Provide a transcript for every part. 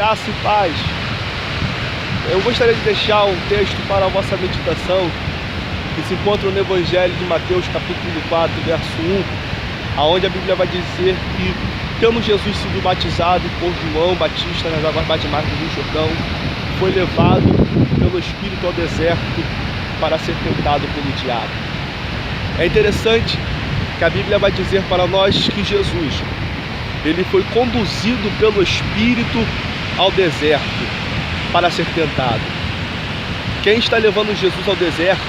Graça e paz. Eu gostaria de deixar um texto para a vossa meditação, que se encontra no Evangelho de Mateus, capítulo 4, verso 1, aonde a Bíblia vai dizer que, tendo Jesus sido batizado por João Batista nas águas batizadas do Rio Jordão, foi levado pelo Espírito ao deserto para ser tentado pelo diabo. É interessante que a Bíblia vai dizer para nós que Jesus, ele foi conduzido pelo Espírito ao deserto para ser tentado. Quem está levando Jesus ao deserto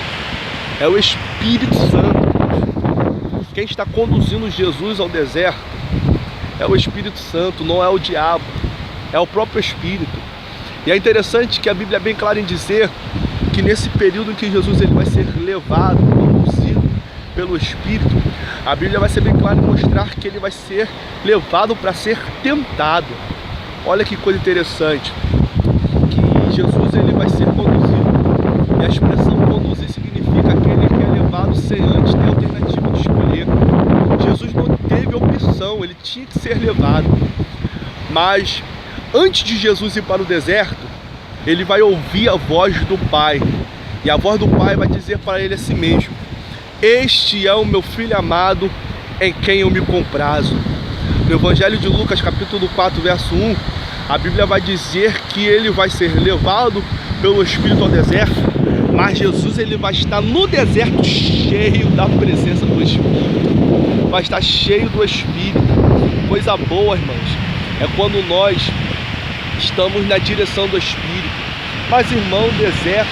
é o Espírito Santo. Quem está conduzindo Jesus ao deserto é o Espírito Santo, não é o diabo, é o próprio Espírito. E é interessante que a Bíblia é bem clara em dizer que nesse período em que Jesus ele vai ser levado, conduzido pelo Espírito, a Bíblia vai ser bem clara em mostrar que ele vai ser levado para ser tentado. Olha que coisa interessante, que Jesus ele vai ser conduzido, e a expressão conduzir significa aquele que é levado sem antes ter alternativa de escolher. Jesus não teve opção, ele tinha que ser levado. Mas antes de Jesus ir para o deserto, ele vai ouvir a voz do Pai, e a voz do Pai vai dizer para ele assim mesmo: este é o meu filho amado, em quem eu me comprazo. No Evangelho de Lucas, capítulo 4, verso 1, a Bíblia vai dizer que ele vai ser levado pelo Espírito ao deserto, mas Jesus ele vai estar no deserto cheio da presença do Espírito. Vai estar cheio do Espírito. Coisa boa, irmãos, é quando nós estamos na direção do Espírito. Mas, irmão, o deserto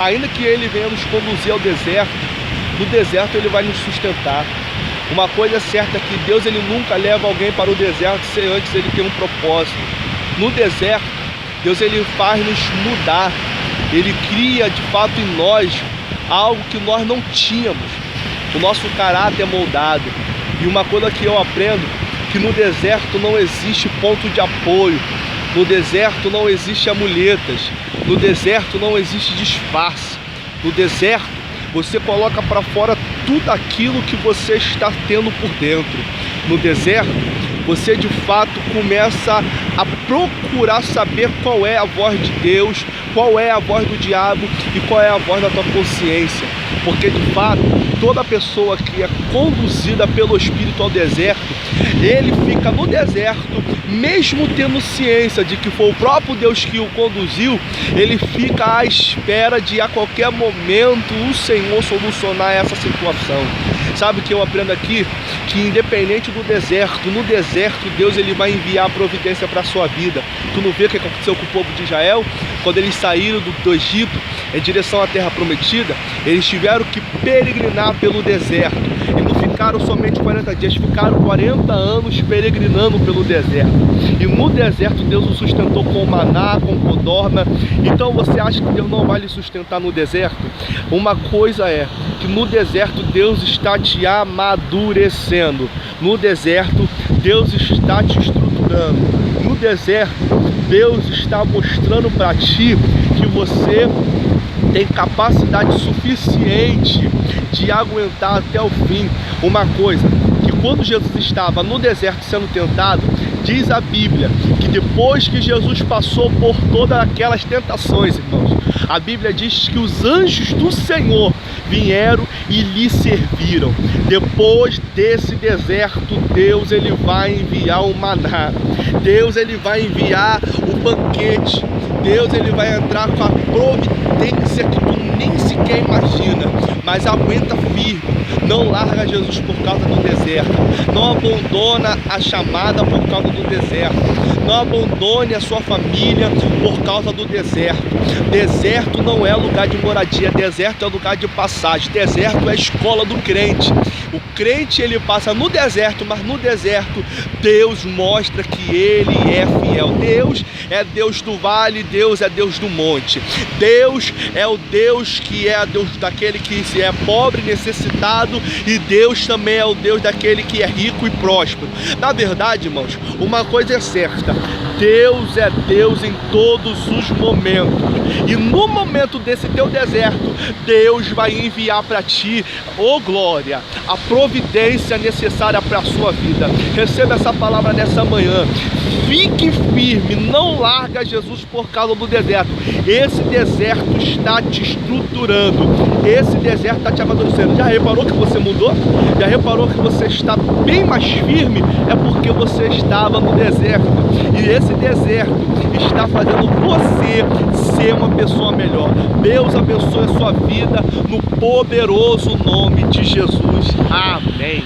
ainda que ele venha nos conduzir ao deserto, no deserto ele vai nos sustentar. Uma coisa certa é que Deus ele nunca leva alguém para o deserto sem antes ele ter um propósito. No deserto, Deus ele faz nos mudar. Ele cria de fato em nós algo que nós não tínhamos. O nosso caráter é moldado. E uma coisa que eu aprendo, que no deserto não existe ponto de apoio. No deserto não existe amuletas. No deserto não existe disfarce. No deserto você coloca para fora tudo aquilo que você está tendo por dentro. No deserto você de fato começa a procurar saber qual é a voz de Deus, qual é a voz do diabo e qual é a voz da tua consciência. Porque de fato, toda pessoa que é conduzida pelo Espírito ao deserto, ele fica no deserto, mesmo tendo ciência de que foi o próprio Deus que o conduziu, ele fica à espera de a qualquer momento o Senhor solucionar essa situação. Sabe o que eu aprendo aqui? Que independente do deserto, no deserto Deus ele vai enviar a providência para a sua vida. Tu não vê o que aconteceu com o povo de Israel? Quando eles saíram do Egito em direção à terra prometida, eles tiveram que peregrinar pelo deserto. E não ficaram somente 40 dias, ficaram 40 anos peregrinando pelo deserto. E no deserto Deus os sustentou com maná, com codorna. Então você acha que Deus não vai lhe sustentar no deserto? Uma coisa é que no deserto Deus está te amadurecendo. No deserto Deus está te estruturando. No deserto Deus está mostrando para ti que você tem capacidade suficiente de aguentar até o fim. Uma coisa, que quando Jesus estava no deserto sendo tentado, diz a Bíblia que depois que Jesus passou por todas aquelas tentações, irmãos, a Bíblia diz que os anjos do Senhor vieram e lhe serviram. Depois desse deserto, Deus ele vai enviar o maná. Deus ele vai enviar o banquete. Deus ele vai entrar com a providência que tu nem sequer imagina. Mas aguenta firme, não larga Jesus por causa do deserto. Não abandona a chamada por causa do deserto. Não abandone a sua família por causa do deserto. Deserto não é lugar de moradia, deserto é lugar de passagem. Deserto é a escola do crente. O crente ele passa no deserto, mas no deserto Deus mostra que ele é fiel. Deus é Deus do vale, Deus é Deus do monte. Deus é o Deus que é Deus daquele que é pobre, necessitado, e Deus também é o Deus daquele que é rico e próspero. Na verdade, irmãos, uma coisa é certa: Deus é Deus em todos os momentos. E no momento desse teu deserto, Deus vai enviar para ti, ô glória, a providência necessária para a sua vida. Receba essa palavra nessa manhã. Fique firme, não larga Jesus por causa do deserto. Esse deserto está te estruturando. Esse deserto está te amadurecendo. Já reparou que você mudou? Já reparou que você está bem mais firme? É porque você estava no deserto. E esse deserto está fazendo você ser uma pessoa melhor. Deus abençoe a sua vida no poderoso nome de Jesus. Amém.